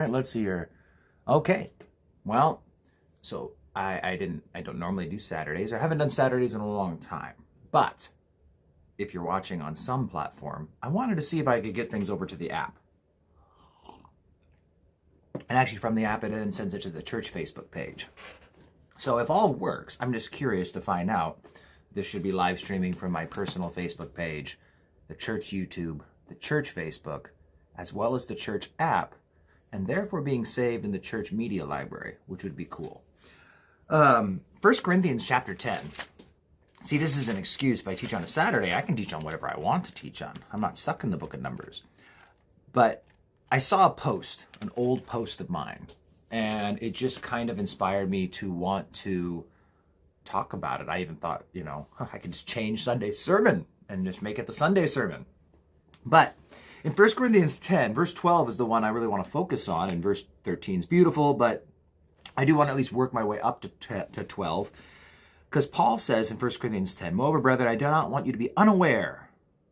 right, let's see here. Okay, well, so I don't normally do Saturdays. I haven't done Saturdays in a long time. But if you're watching on some platform, I wanted to see if I could get things over to the app. And actually from the app, it then sends it to the church Facebook page. So if all works, I'm just curious to find out. This should be live streaming from my personal Facebook page, the church YouTube, the church Facebook, as well as the church app, and therefore being saved in the church media library, which would be cool. 1 Corinthians chapter 10. See, this is an excuse. If I teach on a Saturday, I can teach on whatever I want to teach on. I'm not stuck in the book of Numbers. But I saw a post, an old post of mine, and it just kind of inspired me to want to talk about it. I even thought, I could just change Sunday's sermon and just make it the Sunday sermon. But in 1 Corinthians 10, verse 12 is the one I really want to focus on, and verse 13 is beautiful, but I do want to at least work my way up to 12, because Paul says in 1 Corinthians 10, "Moreover, brethren, I do not want you to be unaware."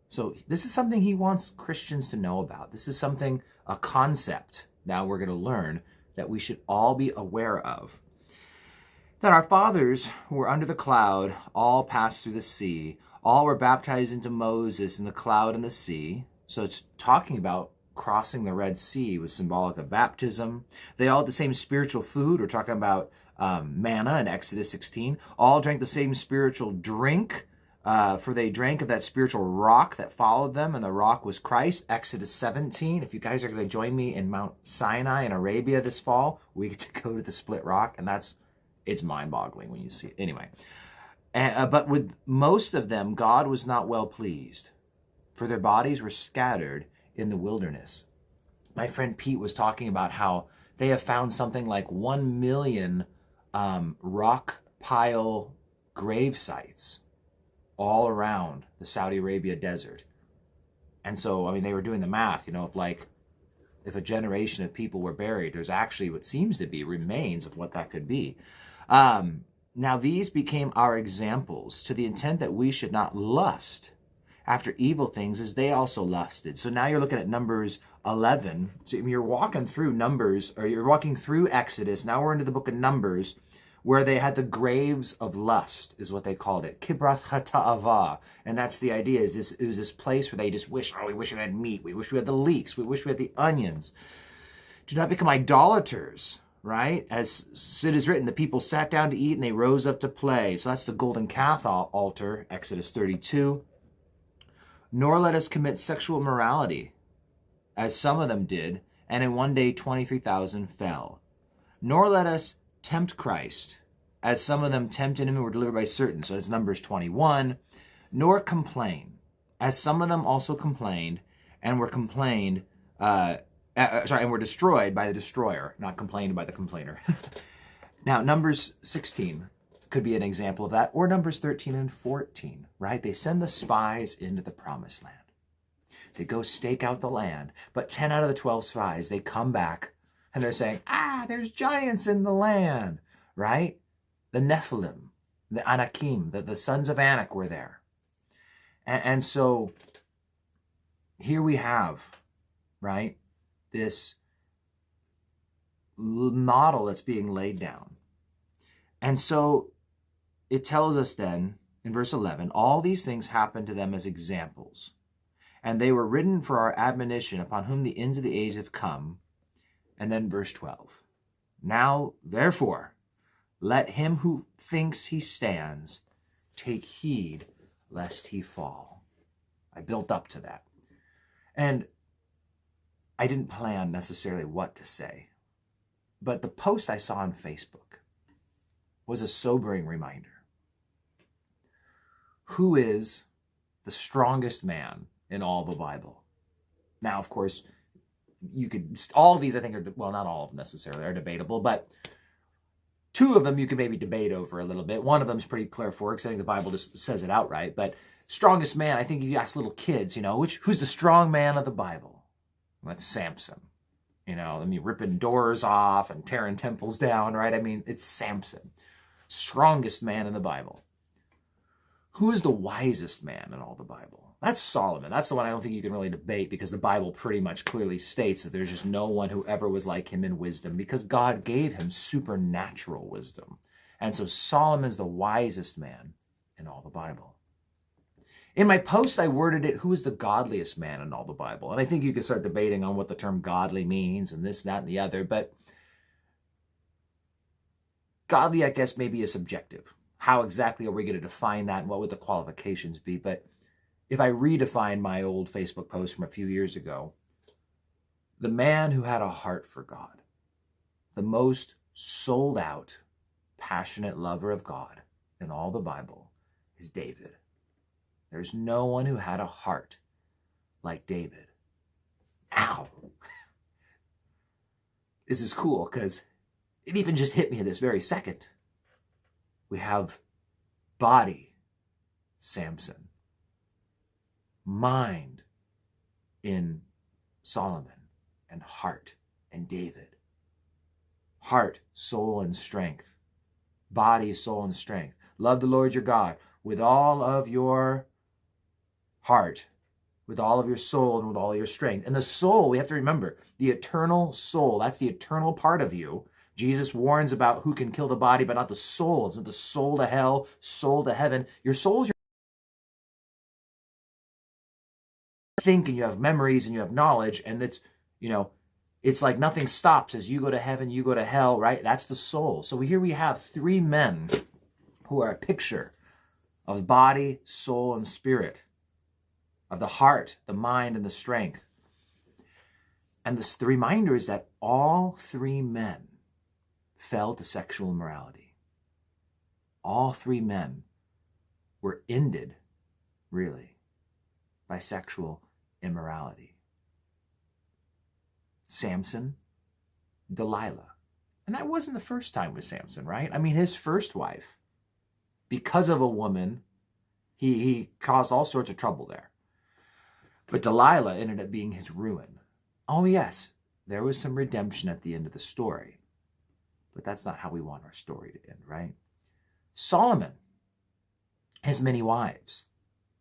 So this is something he wants Christians to know about. This is something, a concept, now we're going to learn, that we should all be aware of. That our fathers who were under the cloud all passed through the sea. All were baptized into Moses in the cloud and the sea. So it's talking about crossing the Red Sea was symbolic of baptism. They all had the same spiritual food. We're talking about manna in Exodus 16. All drank the same spiritual drink, for they drank of that spiritual rock that followed them, and the rock was Christ, Exodus 17. If you guys are going to join me in Mount Sinai in Arabia this fall, we get to go to the split rock, and it's mind-boggling when you see it. Anyway, but with most of them, God was not well pleased, for their bodies were scattered in the wilderness. My friend Pete was talking about how they have found something like 1 million rock pile grave sites all around the Saudi Arabia desert. And so, they were doing the math, if a generation of people were buried, there's actually what seems to be remains of what that could be. Now these became our examples, to the intent that we should not lust after evil things as they also lusted. So now you're looking at Numbers 11. So you're walking through Numbers, or you're walking through Exodus. Now we're into the book of Numbers, where they had the graves of lust, is what they called it. Kibroth Hata'avah. And that's the idea, it was this place where they just wish, we wish we had meat. We wish we had the leeks. We wish we had the onions. Do not become idolaters, right? As it is written, the people sat down to eat and they rose up to play. So that's the golden calf altar, Exodus 32. Nor let us commit sexual immorality, as some of them did, and in one day 23,000 fell. Nor let us tempt Christ, as some of them tempted him and were delivered by certain. So it's Numbers 21. Nor complain, as some of them also complained and were and were destroyed by the destroyer, not complained by the complainer. Now, Numbers 16 could be an example of that, or Numbers 13 and 14, right? They send the spies into the promised land. They go stake out the land, but 10 out of the 12 spies, they come back and they're saying, there's giants in the land, right? The Nephilim, the Anakim, the sons of Anak were there. And so here we have, right, this model that's being laid down. And so it tells us then in verse 11, all these things happened to them as examples, and they were written for our admonition, upon whom the ends of the age have come. And then verse 12, now therefore let him who thinks he stands take heed lest he fall. I built up to that, and I didn't plan necessarily what to say, but the post I saw on Facebook was a sobering reminder. Who is the strongest man in all the Bible? Now, of course, all of these I think are, well, not all of them necessarily are debatable, but two of them you can maybe debate over a little bit. One of them is pretty clear for it, because I think the Bible just says it outright. But strongest man, I think if you ask little kids, who's the strong man of the Bible? Well, that's Samson. Ripping doors off and tearing temples down, right? It's Samson. Strongest man in the Bible. Who is the wisest man in all the Bible? That's Solomon. That's the one I don't think you can really debate, because the Bible pretty much clearly states that there's just no one who ever was like him in wisdom, because God gave him supernatural wisdom. And so Solomon's the wisest man in all the Bible. In my post, I worded it, who is the godliest man in all the Bible? And I think you can start debating on what the term godly means and this, that, and the other. But godly, I guess, maybe is subjective. How exactly are we going to define that, and what would the qualifications be? But if I redefine my old Facebook post from a few years ago, the man who had a heart for God, the most sold out, passionate lover of God in all the Bible, is David. There's no one who had a heart like David. Ow! This is cool, because it even just hit me in this very second. We have body, Samson. Mind in Solomon, and heart in David. Heart, soul, and strength. Body, soul, and strength. Love the Lord your God with all of your heart, with all of your soul, and with all of your strength. And the soul, we have to remember, the eternal soul, that's the eternal part of you. Jesus warns about who can kill the body, but not the soul. It's not the soul to hell, soul to heaven. Your soul's your think, and you have memories, and you have knowledge, and it's, it's like nothing stops. As you go to heaven, you go to hell, right? That's the soul. So here we have three men who are a picture of body, soul, and spirit, of the heart, the mind, and the strength. And the reminder is that all three men fell to sexual immorality. All three men were ended, really, by sexual immorality. Samson, Delilah. And that wasn't the first time with Samson, right? I mean, his first wife, because of a woman, he caused all sorts of trouble there. But Delilah ended up being his ruin. Oh yes, there was some redemption at the end of the story. But that's not how we want our story to end, right? Solomon has many wives.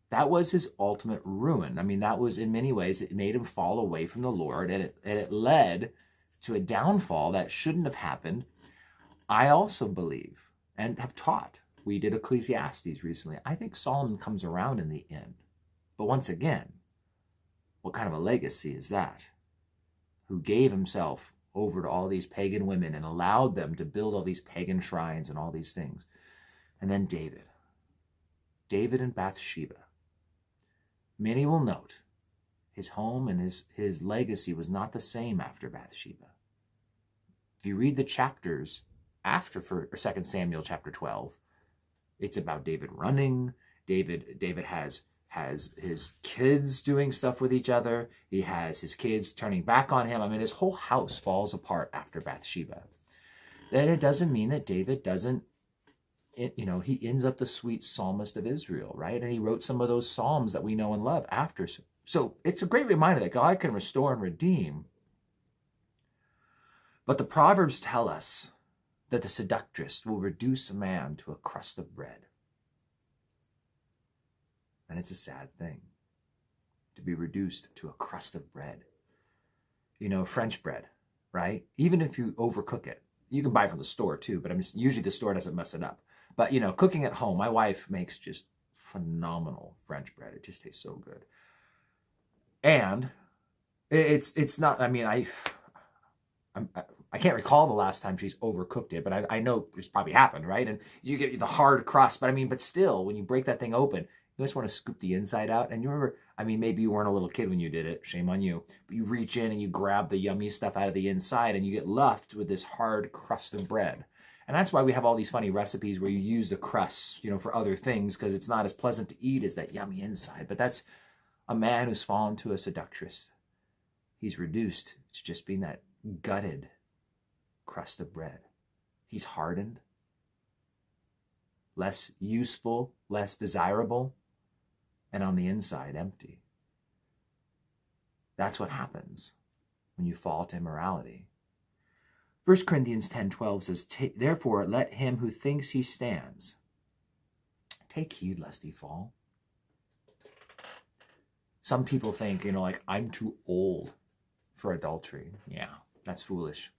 That was his ultimate ruin. I mean, that was, in many ways, it made him fall away from the Lord, and it led to a downfall that shouldn't have happened. I also believe, and have taught, we did Ecclesiastes recently, I think Solomon comes around in the end. But once again, what kind of a legacy is that? Who gave himself over to all these pagan women and allowed them to build all these pagan shrines and all these things. And then David and Bathsheba. Many will note his home and his legacy was not the same after Bathsheba. If you read the chapters after 2 Samuel chapter 12, it's about David running. David has his kids doing stuff with each other. He has his kids turning back on him. I mean, his whole house falls apart after Bathsheba. Then it doesn't mean that David doesn't, he ends up the sweet psalmist of Israel, right? And he wrote some of those psalms that we know and love after. So it's a great reminder that God can restore and redeem. But the Proverbs tell us that the seductress will reduce a man to a crust of bread. And it's a sad thing to be reduced to a crust of bread. French bread, right? Even if you overcook it, you can buy from the store too, but usually the store doesn't mess it up. But, cooking at home, my wife makes just phenomenal French bread. It just tastes so good. And it's not, I can't recall the last time she's overcooked it, but I know it's probably happened, right? And you get the hard crust, but still, when you break that thing open, you just want to scoop the inside out. And you remember, maybe you weren't a little kid when you did it. Shame on you. But you reach in and you grab the yummy stuff out of the inside and you get left with this hard crust of bread. And that's why we have all these funny recipes where you use the crusts, for other things, because it's not as pleasant to eat as that yummy inside. But that's a man who's fallen to a seductress. He's reduced to just being that gutted crust of bread. He's hardened, less useful, less desirable, and on the inside, empty. That's what happens when you fall to immorality. 1 Corinthians 10:12 says, therefore, let him who thinks he stands take heed lest he fall. Some people think, like, I'm too old for adultery. Yeah, that's foolish.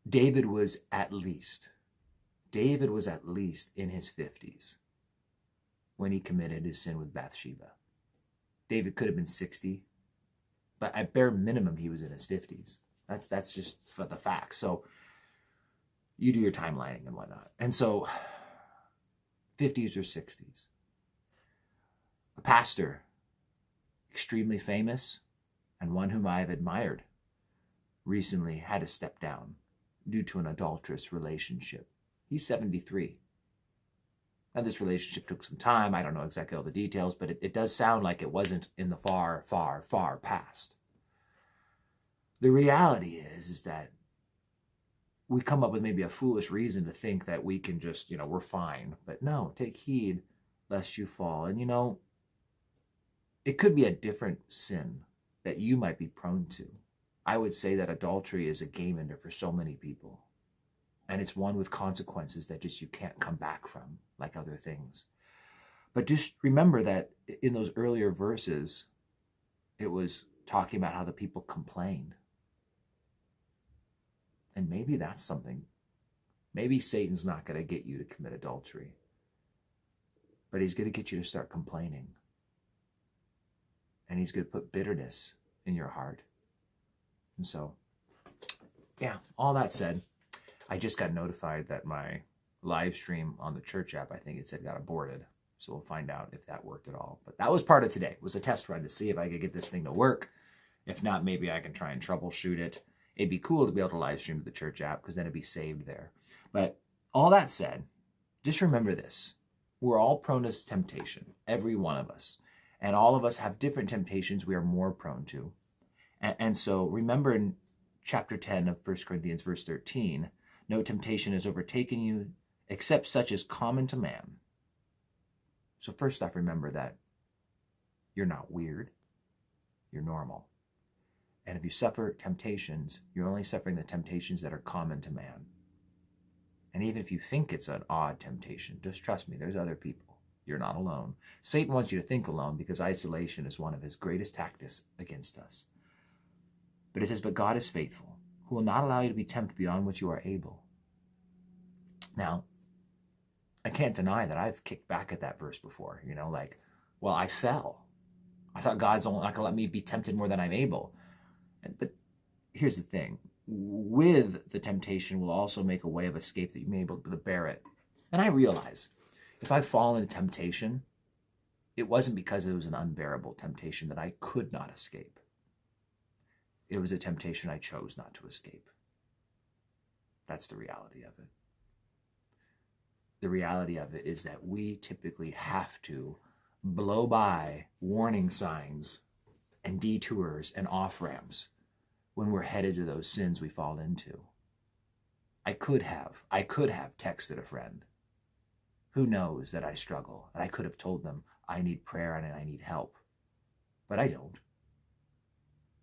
David was at least in his 50s when he committed his sin with Bathsheba. David could have been 60, but at bare minimum, he was in his 50s. That's just the facts. So you do your timelining and whatnot. And so 50s or 60s. A pastor, extremely famous, and one whom I have admired, recently had to step down due to an adulterous relationship. He's 73. And this relationship took some time. I don't know exactly all the details, but it does sound like it wasn't in the far, far, far past. The reality is that we come up with maybe a foolish reason to think that we can just, we're fine. But no, take heed lest you fall. And it could be a different sin that you might be prone to. I would say that adultery is a game ender for so many people. And it's one with consequences that just you can't come back from, like other things. But just remember that in those earlier verses, it was talking about how the people complained. And maybe that's something. Maybe Satan's not going to get you to commit adultery, but he's going to get you to start complaining. And he's going to put bitterness in your heart. And so, yeah, all that said, I just got notified that my live stream on the church app, I think it said, got aborted. So we'll find out if that worked at all. But that was part of today. It was a test run to see if I could get this thing to work. If not, maybe I can try and troubleshoot it. It'd be cool to be able to live stream to the church app because then it'd be saved there. But all that said, just remember this. We're all prone to temptation, every one of us. And all of us have different temptations we are more prone to. And so remember in chapter 10 of 1 Corinthians, verse 13, no temptation has overtaken you except such as common to man. So first off, remember that you're not weird. You're normal. And if you suffer temptations, you're only suffering the temptations that are common to man. And even if you think it's an odd temptation, just trust me, there's other people. You're not alone. Satan wants you to think alone because isolation is one of his greatest tactics against us. But it says, but God is faithful, who will not allow you to be tempted beyond what you are able. Now, I can't deny that I've kicked back at that verse before, well, I fell. I thought God's only not going to let me be tempted more than I'm able. But here's the thing. With the temptation will also make a way of escape that you may be able to bear it. And I realize if I fall into temptation, it wasn't because it was an unbearable temptation that I could not escape. It was a temptation I chose not to escape. That's the reality of it. The reality of it is that we typically have to blow by warning signs and detours and off-ramps when we're headed to those sins we fall into. I could have texted a friend who knows that I struggle, and I could have told them I need prayer and I need help, but I don't.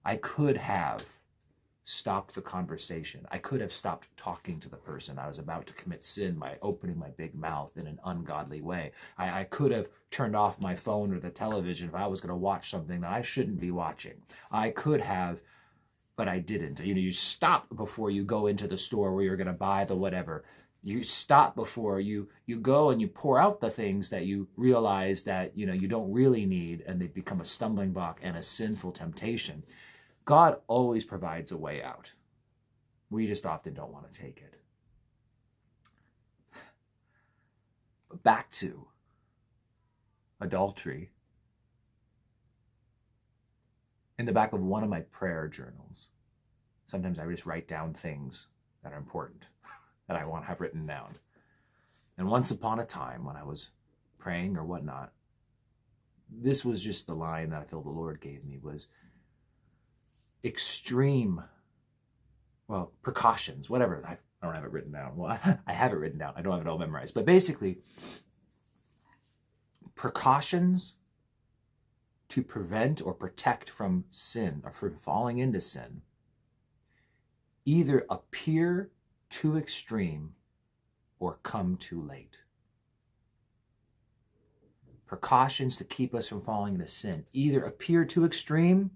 I could have stopped the conversation. I could have stopped talking to the person I was about to commit sin by opening my big mouth in an ungodly way. I could have turned off my phone or the television if I was going to watch something that I shouldn't be watching. I could have, but I didn't. You stop before you go into the store where you're going to buy the whatever. You stop before you go and you pour out the things that you realize that you don't really need, and they become a stumbling block and a sinful temptation. God always provides a way out. We just often don't want to take it. But back to adultery. In the back of one of my prayer journals, sometimes I just write down things that are important that I want to have written down. And once upon a time when I was praying or whatnot, this was just the line that I feel the Lord gave me was extreme, precautions, whatever. I don't have it written down. Well, I have it written down. I don't have it all memorized. But basically, precautions to prevent or protect from sin or from falling into sin either appear too extreme or come too late. Precautions to keep us from falling into sin either appear too extreme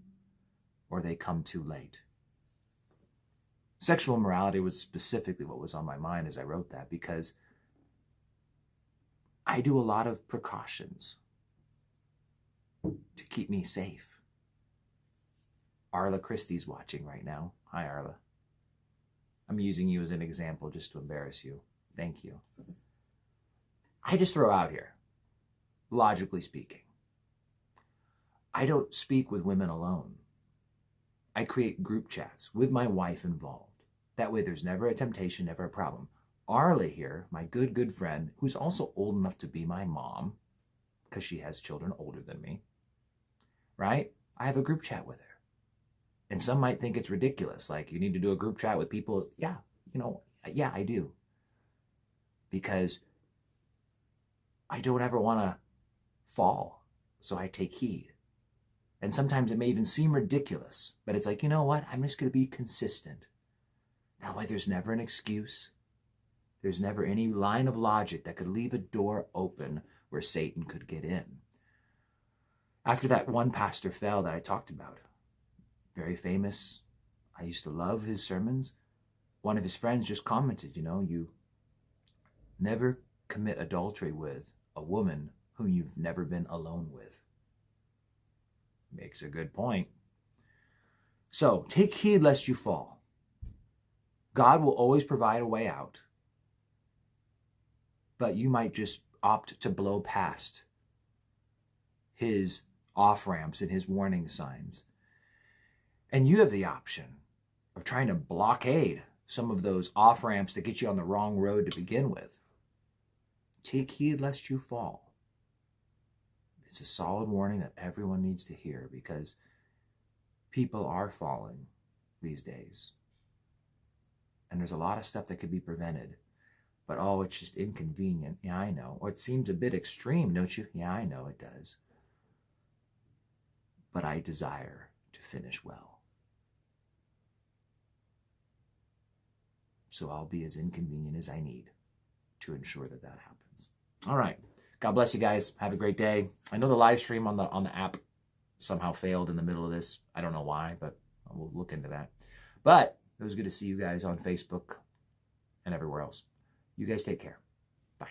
or they come too late. Sexual immorality was specifically what was on my mind as I wrote that, because I do a lot of precautions to keep me safe. Arla Christie's watching right now. Hi, Arla. I'm using you as an example just to embarrass you. Thank you. I just throw out here, logically speaking, I don't speak with women alone. I create group chats with my wife involved. That way there's never a temptation, never a problem. Arla here, my good friend, who's also old enough to be my mom, because she has children older than me, right? I have a group chat with her. And some might think it's ridiculous, like you need to do a group chat with people. Yeah, yeah, I do. Because I don't ever want to fall, so I take heed. And sometimes it may even seem ridiculous, but it's like, you know what? I'm just going to be consistent. That way there's never an excuse. There's never any line of logic that could leave a door open where Satan could get in. After that one pastor fell that I talked about, very famous, I used to love his sermons. One of his friends just commented, you never commit adultery with a woman whom you've never been alone with. Makes a good point. So take heed lest you fall. God will always provide a way out, but you might just opt to blow past his off-ramps and his warning signs. And you have the option of trying to blockade some of those off-ramps that get you on the wrong road to begin with. Take heed lest you fall. It's a solid warning that everyone needs to hear, because people are falling these days. And there's a lot of stuff that could be prevented. But it's just inconvenient. Yeah, I know. Or it seems a bit extreme, don't you? Yeah, I know it does. But I desire to finish well. So I'll be as inconvenient as I need to ensure that that happens. All right. God bless you guys. Have a great day. I know the live stream on the app somehow failed in the middle of this. I don't know why, but we'll look into that. But it was good to see you guys on Facebook and everywhere else. You guys take care. Bye.